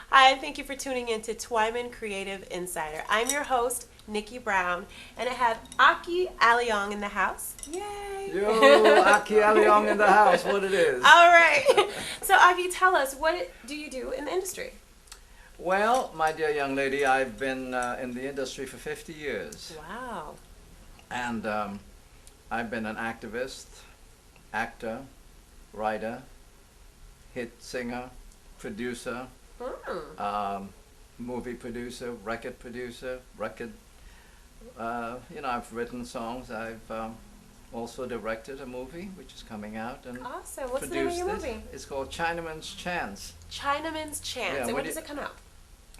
Hi, and thank you for tuning in to Twyman Creative Insider. I'm your host, Nikki Brown, and I have Aki Aleong in the house. Yay! Yo, Aki Aleong in the house, what it is. All right. So, Aki, tell us, what do you do in the industry? Well, my dear young lady, I've been in the industry for 50 years. Wow. And I've been an activist, actor, writer, hit singer, producer, movie producer, record producer, I've written songs. I've also directed a movie which is coming out and Awesome. What's the name of your movie? It's called Chinaman's Chance. Chinaman's Chance. Yeah, and when does it come out?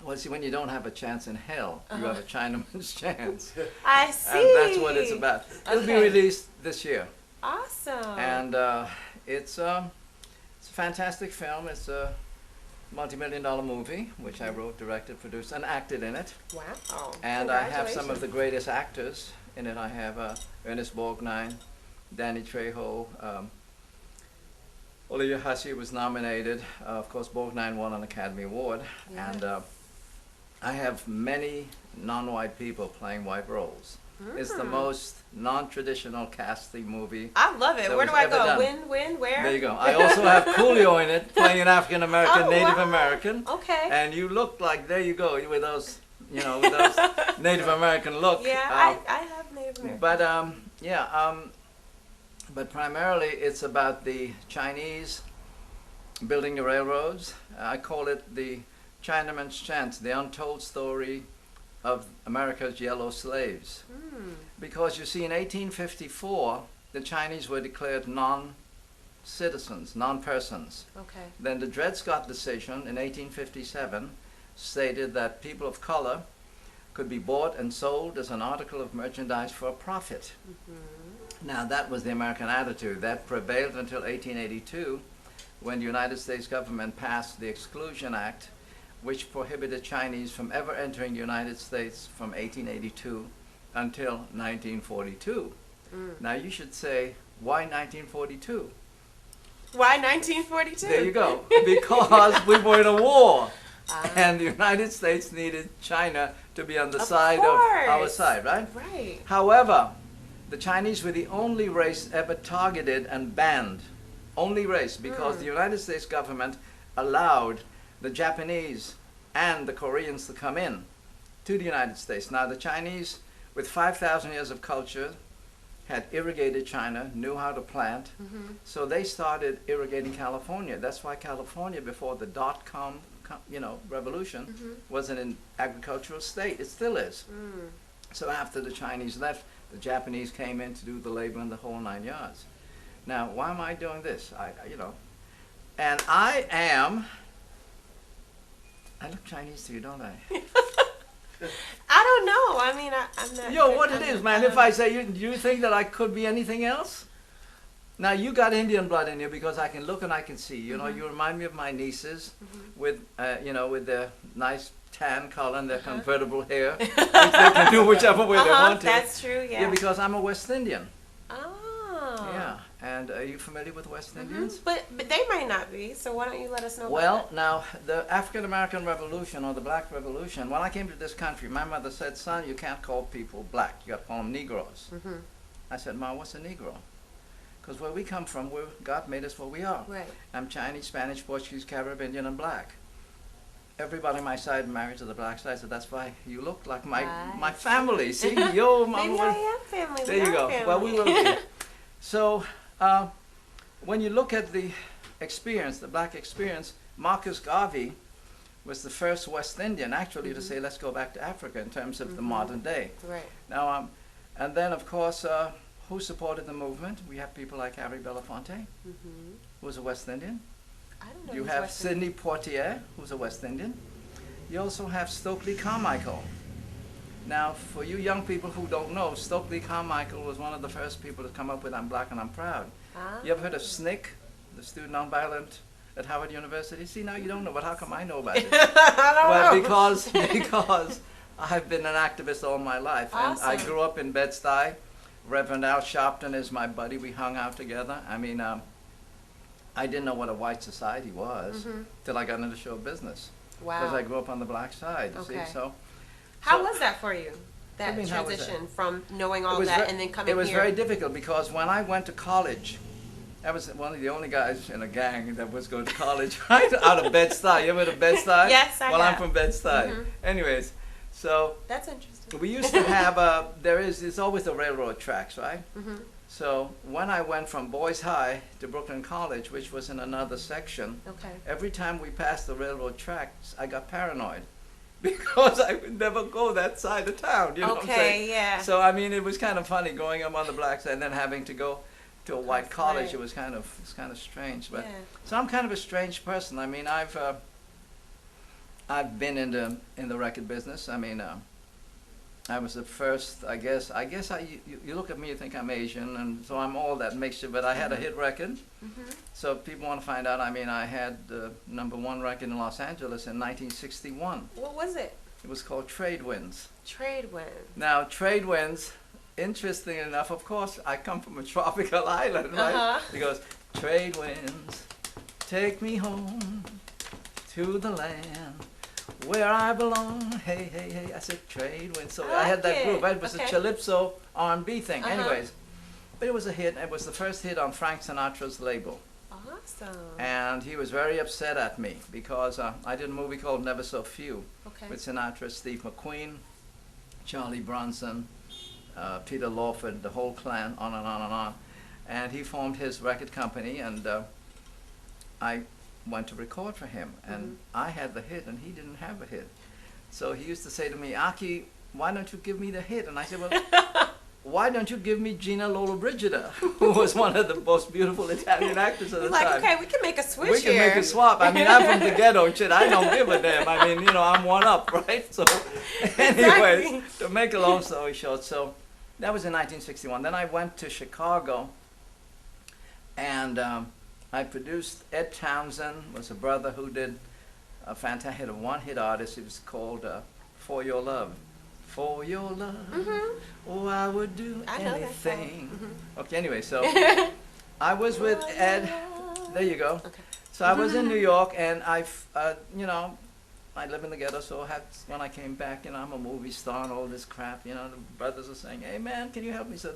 Well, see, when you don't have a chance in hell, you have a Chinaman's chance. I see. And that's what it's about. It'll be released this year. Awesome. And it's a fantastic film. It's a multi-million-dollar movie, which I wrote, directed, produced, and acted in it. Wow. And I have some of the greatest actors in it. I have Ernest Borgnine, Danny Trejo, Olivia Hussey was nominated. Of course, Borgnine won an Academy Award. Yeah. And I have many non-white people playing white roles. It's the most non-traditional casting movie. I love it. Where do I go? When, where? There you go. I also have Coolio in it, playing an African American, Oh, Native wow. American. Okay. And you look like, there you go, with those, with those Native American look. Yeah, I have Native American. But but primarily it's about the Chinese building the railroads. I call it the Chinaman's Chance, the untold story of America's yellow slaves. Because you see, in 1854, the Chinese were declared non-citizens, non-persons. Okay. Then the Dred Scott decision in 1857 stated that people of color could be bought and sold as an article of merchandise for a profit. Now that was the American attitude. That prevailed until 1882, when the United States government passed the Exclusion Act, which prohibited Chinese from ever entering the United States from 1882 until 1942. Now you should say, why 1942? Why 1942? There you go. Because we were in a war. And the United States needed China to be on the side of our side, right? Right. However, the Chinese were the only race ever targeted and banned. Only race, because the United States government allowed the Japanese and the Koreans to come in to the United States. Now the Chinese, with 5,000 years of culture, had irrigated China, knew how to plant, so they started irrigating California. That's why California, before the dot-com revolution, was an agricultural state. It still is. So after the Chinese left, the Japanese came in to do the labor and the whole 9 yards. Now, why am I doing this? And I look Chinese to you, don't I? I don't know. I mean, I'm not. Yo, what it is, man? If I say, do you think that I could be anything else? Now, you got Indian blood in you because I can look and I can see. You remind me of my nieces with their nice tan color and their convertible hair, which they can do whichever way they want to. That's true, yeah. Yeah, because I'm a West Indian. Oh. Yeah. And are you familiar with West Indians? But they might not be, so why don't you let us know Well, about that? now, the African American Revolution, or the Black Revolution, when I came to this country, my mother said, son, you can't call people black, you got to call them Negroes. I said, Ma, what's a Negro? Because where we come from, God made us what we are. Right. I'm Chinese, Spanish, Portuguese, Caribbean, and black. Everybody on my side married to the black side, so that's why you look like my family. See, yo, Mama. Maybe I am family. There you go. Family. Well, we will be. So, when you look at the experience, the black experience, Marcus Garvey was the first West Indian actually to say, let's go back to Africa in terms of the modern day. Right. Now, and then of course, who supported the movement? We have people like Harry Belafonte, who's a West Indian. I don't know. You have Sidney Poitier, who's a West Indian. You also have Stokely Carmichael. Now, for you young people who don't know, Stokely Carmichael was one of the first people to come up with I'm Black and I'm Proud. You ever heard of SNCC, the Student Nonviolent at Howard University? See, now you don't know, but how come I know about it? I don't know. Because I've been an activist all my life. Awesome. And I grew up in Bed-Stuy. Reverend Al Sharpton is my buddy. We hung out together. I mean, I didn't know what a white society was till I got into show business. Wow. Because I grew up on the black side, you Okay. see. So How so- was that for you? That I mean, how was that? transition from knowing all it was that ve- and then coming It was here. very difficult because when I went to college, I was one of the only guys in a gang that was going to college, right? Out of Bed-Stuy. You ever been to Bed-Stuy? Yes, I Well, I'm have. from Bed-Stuy. Mhm. Anyways, so That's interesting. we used to have there's always the railroad tracks, right? Mhm. So when I went from Boys High to Brooklyn College, which was in another section, Okay. every time we passed the railroad tracks, I got paranoid because I would never go that side of town. You know what I'm saying? Okay, yeah. So I mean, it was kind of funny going up on the black side and then having to go to a white That's college. right. It was kind of strange. But Yeah. so I'm kind of a strange person. I mean, I've been in the record business. I mean, I was the first. I guess you look at me, you think I'm Asian, and so I'm all that mixture. But I had a hit record. Mhm. So if people want to find out, I mean, I had the #1 record in Los Angeles in 1961. What was it? It was called Trade Winds. Trade wind. Now, Trade Winds, interesting enough, of course, I come from a tropical island, right? Uh-huh. It goes, trade winds, take me home to the land where I belong. Hey, hey, hey. I said, trade winds. So I had like that it. group. Right? It was Okay. a calypso R&B thing. Uh-huh. Anyways, but it was a hit. It was the first hit on Frank Sinatra's label. Awesome. And he was very upset at me because I did a movie called Never So Few Okay. with Sinatra, Steve McQueen, Charlie Bronson, Peter Lawford, the whole clan, on and on and on. And he formed his record company, and I went to record for him. And I had the hit, and he didn't have a hit. So he used to say to me, Aki, why don't you give me the hit? And I said, well, why don't you give me Gina Lollobrigida, who was one of the most beautiful Italian actors at the He's like, time. okay, we can make a switch We can here. make a swap. I mean, I'm from the ghetto and shit. I don't give a damn. I mean, you know, I'm one up, right? So, anyways, to make a long story short, so that was in 1961. Then I went to Chicago, and I produced Ed Townsend, was a brother who did a fantastic one-hit artist. It was called For Your Love. For your love, oh, I would do I know that anything. song. Okay, anyway, so I was with For your Ed. love. There you go. Okay. So I was in New York, and you know, I live in the ghetto, so when I came back, you know, I'm a movie star and all this crap. You know, the brothers are saying, "Hey, man, can you help me?" So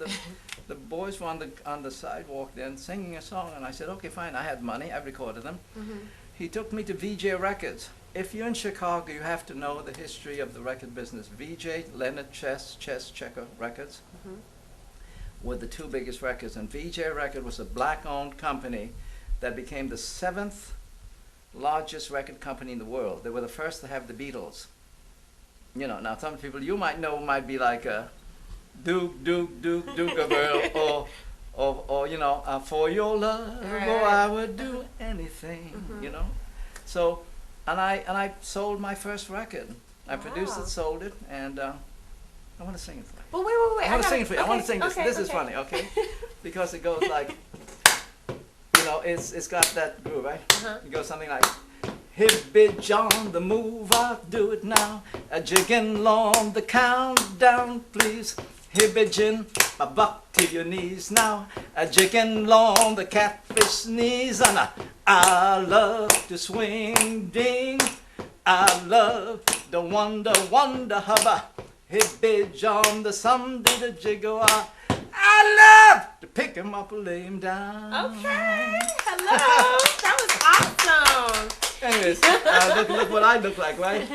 the boys were on the sidewalk then singing a song, and I said, "Okay, fine." I had money. I recorded them. He took me to VJ Records. If you're in Chicago, you have to know the history of the record business. VJ, Leonard Chess Checker Records were the two biggest records, and VJ Record was a black-owned company that became the 7th largest record company in the world. They were the first to have the Beatles. You know, now some people you might know might be like Duke, or you know, for your love, oh, I would do anything. You know, so and I sold my first record. I produced Wow. it, sold it, and I want to sing it for you. But wait. I want to sing it for you. I want to Okay, sing this. okay, This is okay. funny, okay? Because it goes like, you know, it's got that groove, right? It goes something like, Hibbit John, the move, I'll do it now. A jigging along the countdown, please. Hibbit Jin, a buck to your knees now. A jigging along the catfish knees, and I love to swing ding. I love the wonder hubba. Hibbit John, the Sunday the jiggle. I love to pick him up and lay him down. Okay. Hello. That was awesome. Anyways, look what I look like, right?